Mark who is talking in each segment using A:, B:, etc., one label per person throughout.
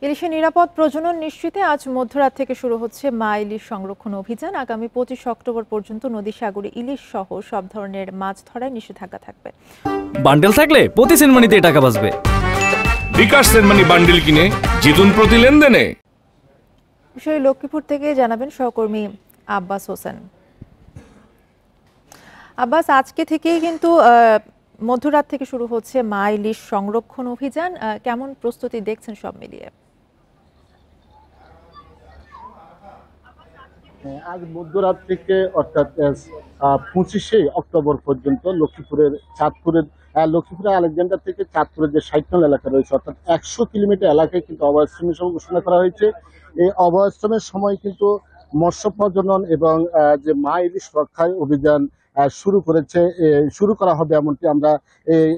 A: ইলিশের নিরাপদ প্রজনন নিশ্চিতে আজ মধ্যরাত থেকে শুরু হচ্ছে মা ইলিশ সংরক্ষণ অভিযান। আগামী 25 অক্টোবর পর্যন্ত নদী সাগরে ইলিশ সহ সব ধরনের মাছ ধরায় নিষেধাজ্ঞা থাকবে।
B: বান্ডেল থাকলে প্রতি সেনমানিতে টাকা বাঁচবে।
C: বিকাশ সেনমানি বান্ডেল কিনে জিতুন প্রতি লেনদেনে।
A: বিষয়ে লক্ষ্মীপুর থেকে জানাবেন সহকর্মী আব্বাস হোসেন। আব্বাস, আজকে থেকেই কিন্তু মধ্যরাত থেকে শুরু হচ্ছে মা ইলিশ সংরক্ষণ অভিযান। কেমন প্রস্তুতি দেখছেন সব মিলিয়ে?
D: আজ মধ্যরাত থেকে অর্থাৎ 25শে অক্টোবর পর্যন্ত লক্ষ্মীপুরের আলেকজান্ডার থেকে চাঁদপুরের যে 60 নং এলাকা রয়েছে অর্থাৎ 100 কিলোমিটার এলাকায় কিন্তু অভয়াশ্রমের সময় ঘোষণা করা হয়েছে। এই অভয়াশ্রমের সময় কিন্তু মৎস্য প্রজনন এবং যে মা ইলিশ রক্ষায় অভিযান শুরু করা হবে, এমনটি আমরা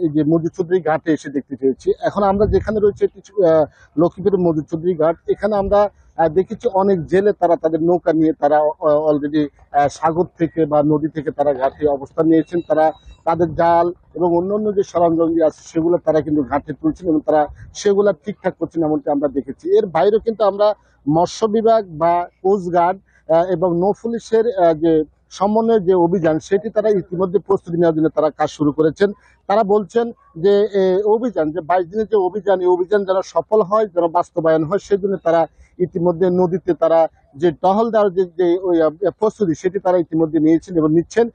D: এই যে মধুচৌধুরী ঘাটে এসে দেখতে পেয়েছি। এখন আমরা যেখানে রয়েছে লক্ষ্মীপুরের মধুচৌধুরী ঘাট, এখানে আমরা দেখেছি অনেক জেলে তারা তাদের নৌকা নিয়ে তারা অলরেডি সাগর থেকে বা নদী থেকে তারা ঘাটে অবস্থান নিয়েছেন। তারা তাদের জাল এবং অন্যান্য যে সরঞ্জাম আছে সেগুলো তারা কিন্তু ঘাটে তুলছেন এবং তারা সেগুলা ঠিকঠাক করছেন, এমনটি আমরা দেখেছি। এর বাইরেও কিন্তু আমরা মৎস্য বিভাগ বা কোস্টগার্ড এবং নৌ পুলিশের যে সমন্বয়ের যে অভিযান সেটি তারা ইতিমধ্যে প্রস্তুতি নেওয়ার জন্য তারা কাজ শুরু করেছেন। তারা বলছেন যে অভিযান যে 22 দিনের যে অভিযান, এই অভিযান যেন সফল হয়, যেন বাস্তবায়ন হয়, সেজন্য তারা ইতিমধ্যে নদীতে তারা যে টহল দেওয়ার যে প্রস্তুতি সেটি তারা ইতিমধ্যে নিয়েছেন এবং নিচ্ছেন,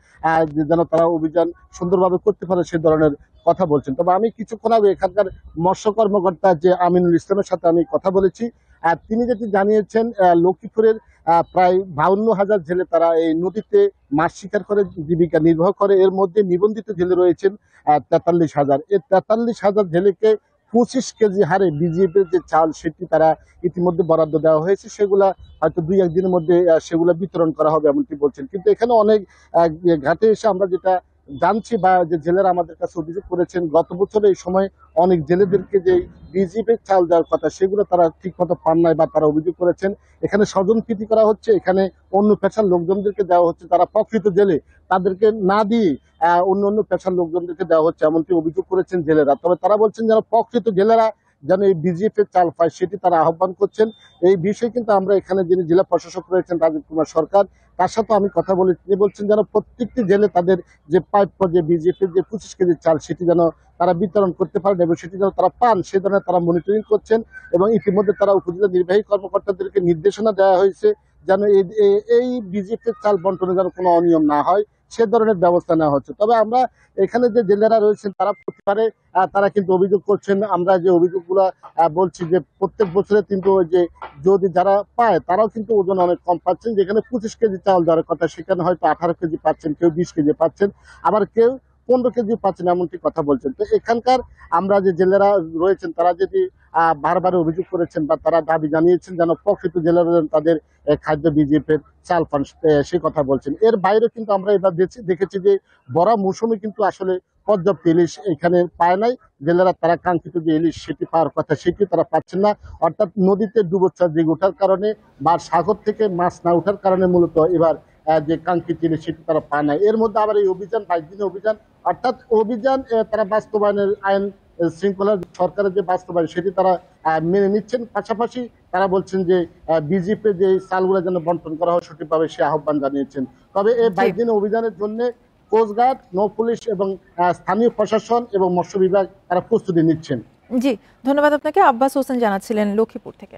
D: যেন তারা অভিযান সুন্দরভাবে করতে পারে সে ধরনের কথা বলছেন। তবে আমি কিছুক্ষণ আগে এখানকার মৎস্য কর্মকর্তা যে আমিনুল ইসলামের সাথে আমি কথা বলেছি, তিনি যেটি জানিয়েছেন লক্ষ্মীপুরের প্রায় 52,000 জেলে তারা এই নদীতে মাছ শিকার করে জীবিকা নির্বাহ করে। এর মধ্যে নিবন্ধিত জেলে রয়েছেন 43,000। এই 43,000 জেলেকে 25 কেজি হারে বিজিএফের যে চাল সেটি তারা ইতিমধ্যে বরাদ্দ দেওয়া হয়েছে। সেগুলা হয়তো 2-1 দিনের মধ্যে সেগুলা বিতরণ করা হবে এমনটি বলছেন। কিন্তু এখানে অনেক ঘাটে এসে আমরা যেটা জানছি বা যে জেলেরা আমাদের কাছে অভিযোগ করেছেন, গত বছর এই সময় অনেক জেলেদেরকে যে বিজিএফের চাল দেওয়ার কথা সেগুলো তারা ঠিক মতো পান নাই বা তারা অভিযোগ করেছেন এখানে স্বজনপ্রীতি করা হচ্ছে, এখানে অন্য পেশার লোকজনদেরকে দেওয়া হচ্ছে, তারা প্রকৃত জেলে তাদেরকে না দিয়ে অন্য পেশার লোকজনদেরকে দেওয়া হচ্ছে এমনটি অভিযোগ করেছেন জেলেরা। তবে তারা বলছেন যেন প্রকৃত জেলেরা যেন এই বিজিএফ এর চাল পায় সেটি তারা আহ্বান করছেন। এই বিষয়ে কিন্তু আমরা এখানে যিনি জেলা প্রশাসক রয়েছেন রাজীব কুমার সরকার, তার সাথে আমি কথা বলি। তিনি বলছেন যেন প্রত্যেকটি জেলে তাদের যে প্রাপ্য যে বিজিএফ এর যে 25 কেজি চাল সেটি যেন তারা বিতরণ করতে পারেন এবং সেটি যেন তারা পান সে ধরনের তারা মনিটরিং করছেন এবং ইতিমধ্যে তারা উপজেলা নির্বাহী কর্মকর্তাদেরকে নির্দেশনা দেওয়া হয়েছে যেন এই বিজিএফ এর চাল বন্টনে যেন কোনো অনিয়ম না হয় সে ধরনের ব্যবস্থা নেওয়া হচ্ছে। তবে আমরা এখানে যে জেলেরা রয়েছেন তারা প্রতিবারে তারা কিন্তু অভিযোগ করছেন, আমরা যে অভিযোগগুলো বলছি যে প্রত্যেক বছরে কিন্তু ওই যে যদি যারা পায় তারাও কিন্তু ওজন অনেক কম পাচ্ছেন। যেখানে 25 কেজি চাল দেওয়ার কথা সেখানে হয়তো 18 কেজি পাচ্ছেন, কেউ 20 কেজি পাচ্ছেন, আবার কেউ 15 কেজি পাচ্ছেন, এমনটি কথা বলছেন। তো এখানকার আমরা যে জেলেরা রয়েছেন তারা যদি বারবার অভিযোগ করেছেন বা তারা দাবি জানিয়েছেন যেন প্রকৃত জেলেরা তাদের খাদ্য বিজিএফ এর চাল পান সে কথা বলছেন। এর বাইরে কিন্তু আমরা এবার দেখেছি যে বড় মৌসুমে কিন্তু আসলে পর্যাপ্ত ইলিশ এখানে পায় নাই। জেলেরা তারা কাঙ্ক্ষিত যে ইলিশ সেটি পাওয়ার কথা সেটি তারা পাচ্ছেন না, অর্থাৎ নদীতে ডুবোচ্ছার দিকে ওঠার কারণে বা সাগর থেকে মাছ না ওঠার কারণে মূলত এবার যে কাঙ্ক্ষিত ইলিশ সেটি তারা পায় না। এর মধ্যে আবার এই অভিযান 22 দিনের অভিযান, অর্থাৎ অভিযান তারা বাস্তবায়নের আইন শৃঙ্খলা সরকারের যে বাস্তবায়ন সেটি তারা মেনে নিচ্ছেন। পাশাপাশি তারা বলছেন যে বিজেপি যে চালগুলো যেন বন্টন করা হয় সঠিকভাবে সে আহ্বান জানিয়েছেন। তবে এই 22 দিনের অভিযানের জন্য কোস্টগার্ড, নৌ পুলিশ এবং স্থানীয় প্রশাসন এবং মৎস্য বিভাগ তারা প্রস্তুতি নিচ্ছেন।
A: জি, ধন্যবাদ আপনাকে। আব্বাস হোসেন জানাচ্ছিলেন লক্ষ্মীপুর থেকে।